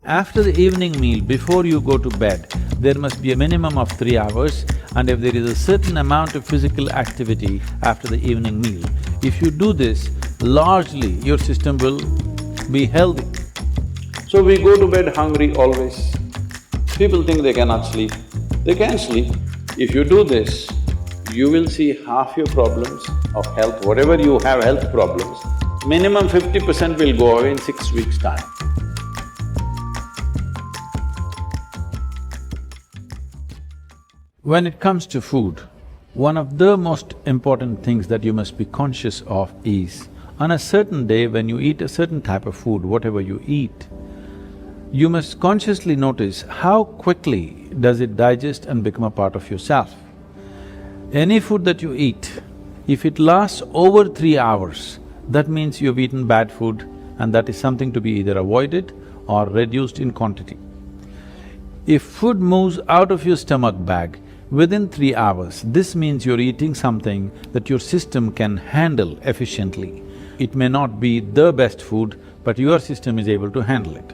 After the evening meal, before you go to bed, there must be a minimum of 3 hours, and if there is a certain amount of physical activity after the evening meal, if you do this, largely your system will be healthy. So we go to bed hungry always. People think they cannot sleep. They can sleep. If you do this, you will see half your problems of health, whatever you have health problems, minimum 50% will go away in 6 weeks' time. When it comes to food, one of the most important things that you must be conscious of is, on a certain day when you eat a certain type of food, whatever you eat, you must consciously notice how quickly does it digest and become a part of yourself. Any food that you eat, if it lasts over 3 hours, that means you've eaten bad food and that is something to be either avoided or reduced in quantity. If food moves out of your stomach bag within 3 hours, this means you're eating something that your system can handle efficiently. It may not be the best food, but your system is able to handle it.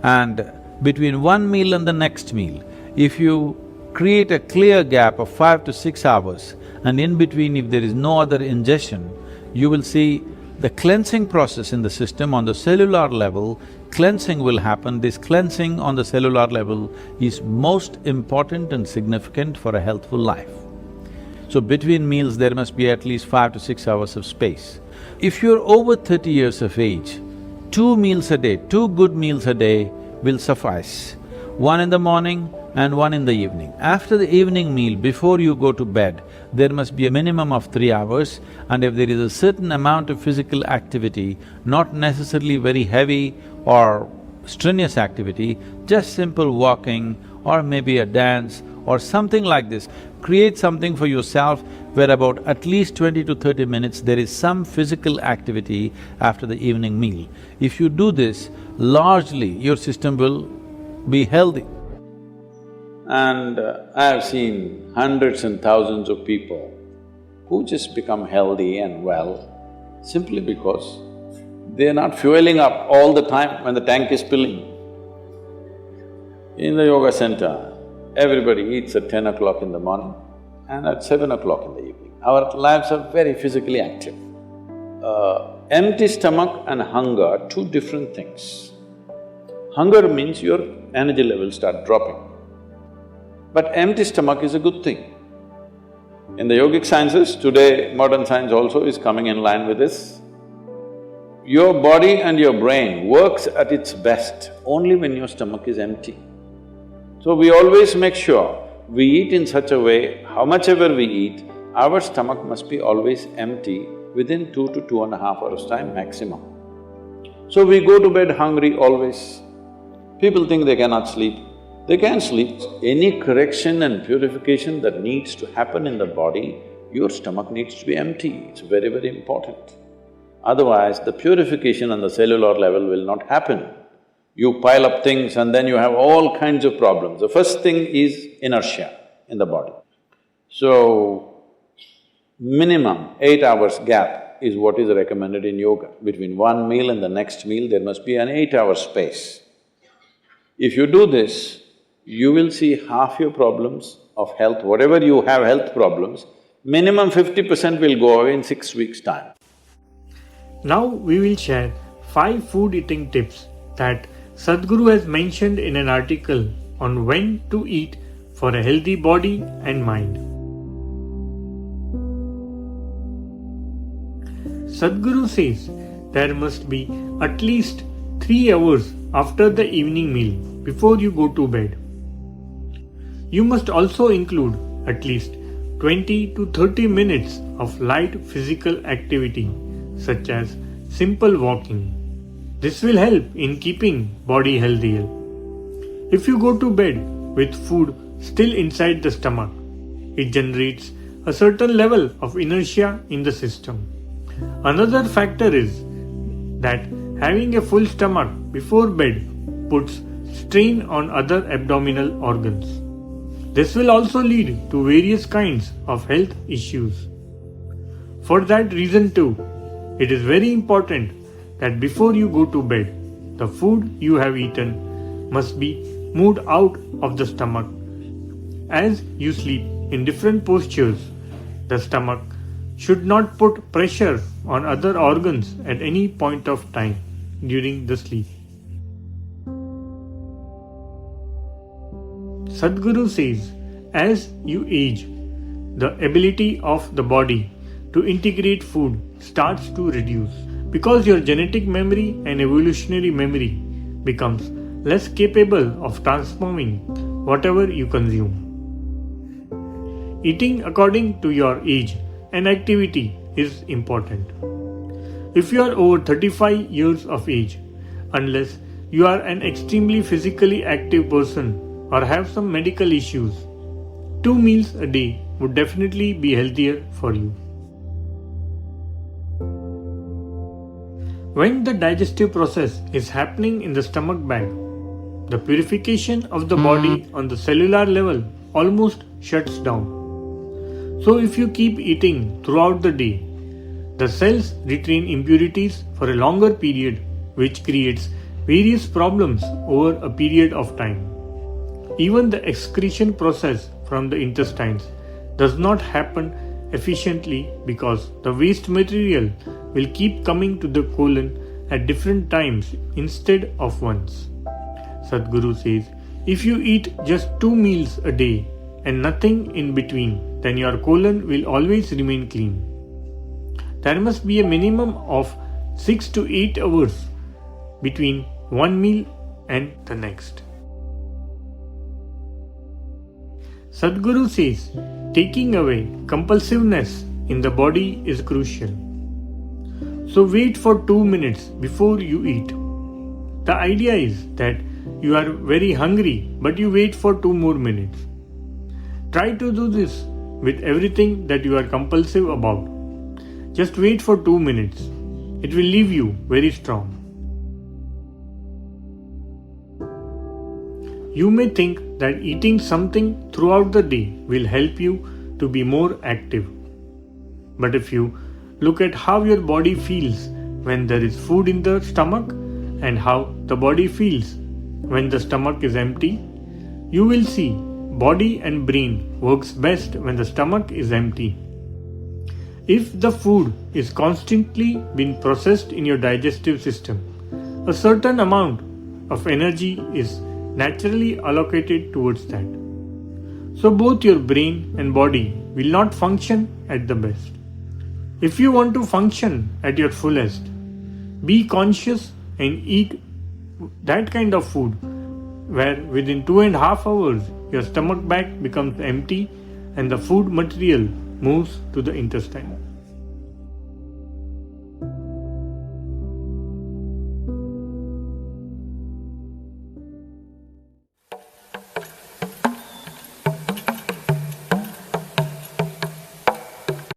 And between one meal and the next meal, if you create a clear gap of 5 to 6 hours, and in between if there is no other ingestion, you will see the cleansing process in the system on the cellular level, cleansing will happen. This cleansing on the cellular level is most important and significant for a healthful life. So between meals there must be at least 5 to 6 hours of space. If you're over 30 years of age, 2 meals a day, 2 good meals a day will suffice. One in the morning and one in the evening. After the evening meal, before you go to bed, there must be a minimum of 3 hours, and if there is a certain amount of physical activity, not necessarily very heavy or strenuous activity, just simple walking or maybe a dance or something like this, create something for yourself where about at least 20 to 30 minutes there is some physical activity after the evening meal. If you do this, largely your system will be healthy. And I have seen hundreds and thousands of people who just become healthy and well simply because they're not fueling up all the time when the tank is filling. In the yoga center, everybody eats at 10 o'clock in the morning and at 7 o'clock in the evening. Our lives are very physically active. Empty stomach and hunger are two different things. Hunger means your energy levels start dropping. But empty stomach is a good thing. In the yogic sciences, today modern science also is coming in line with this. Your body and your brain works at its best only when your stomach is empty. So we always make sure we eat in such a way, how much ever we eat, our stomach must be always empty within 2 to 2.5 hours time maximum. So we go to bed hungry always. People think they cannot sleep. They can sleep. Any correction and purification that needs to happen in the body, your stomach needs to be empty. It's very, very important. Otherwise, the purification on the cellular level will not happen. You pile up things and then you have all kinds of problems. The first thing is inertia in the body. So, minimum 8 hours gap is what is recommended in yoga. Between one meal and the next meal, there must be an 8-hour space. If you do this, you will see half your problems of health, whatever you have health problems, minimum 50% will go away in 6 weeks' time. Now we will share 5 food eating tips that Sadhguru has mentioned in an article on when to eat for a healthy body and mind. Sadhguru says there must be at least 3 hours after the evening meal before you go to bed. You must also include at least 20 to 30 minutes of light physical activity such as simple walking. This will help in keeping body healthier. If you go to bed with food still inside the stomach, it generates a certain level of inertia in the system. Another factor is that having a full stomach before bed puts strain on other abdominal organs. This will also lead to various kinds of health issues. For that reason too, it is very important that before you go to bed, the food you have eaten must be moved out of the stomach. As you sleep in different postures, the stomach should not put pressure on other organs at any point of time during the sleep. Sadhguru says, as you age, the ability of the body to integrate food starts to reduce because your genetic memory and evolutionary memory becomes less capable of transforming whatever you consume. Eating according to your age and activity is important. If you are over 35 years of age, unless you are an extremely physically active person or have some medical issues, 2 meals a day would definitely be healthier for you. When the digestive process is happening in the stomach bag, the purification of the body on the cellular level almost shuts down. So if you keep eating throughout the day, the cells retain impurities for a longer period, which creates various problems over a period of time. Even the excretion process from the intestines does not happen efficiently because the waste material will keep coming to the colon at different times instead of once. Sadhguru says, if you eat just 2 meals a day and nothing in between, then your colon will always remain clean. There must be a minimum of 6 to 8 hours between one meal and the next. Sadhguru says, taking away compulsiveness in the body is crucial. So wait for 2 minutes before you eat. The idea is that you are very hungry, but you wait for 2 more minutes. Try to do this with everything that you are compulsive about. Just wait for 2 minutes. It will leave you very strong. You may think that eating something throughout the day will help you to be more active. But if you look at how your body feels when there is food in the stomach and how the body feels when the stomach is empty, you will see body and brain works best when the stomach is empty. If the food is constantly being processed in your digestive system, a certain amount of energy is naturally allocated towards that. So both your brain and body will not function at the best. If you want to function at your fullest, be conscious and eat that kind of food where within 2.5 hours your stomach bag becomes empty and the food material moves to the intestine.